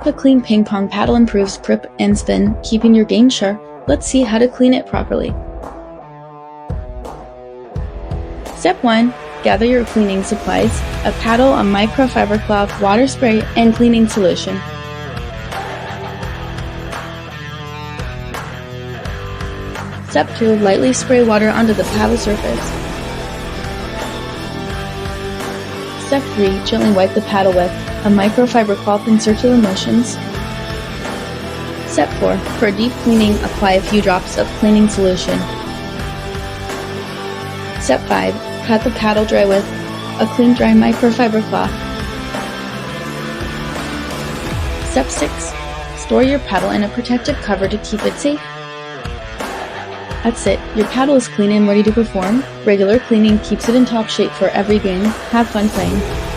A clean ping pong paddle improves grip and spin, keeping your game sharp. Let's see how to clean it properly. Step 1. Gather your cleaning supplies: a paddle, a microfiber cloth, water spray, and cleaning solution. Step 2. Lightly spray water onto the paddle surface. Step 3. Gently wipe the paddle with a microfiber cloth in circular motions. Step 4. For deep cleaning, apply a few drops of cleaning solution. Step 5. Pat the paddle dry with a clean dry microfiber cloth. Step 6. Store your paddle in a protective cover to keep it safe. That's it. Your paddle is clean and ready to perform. Regular cleaning keeps it in top shape for every game. Have fun playing.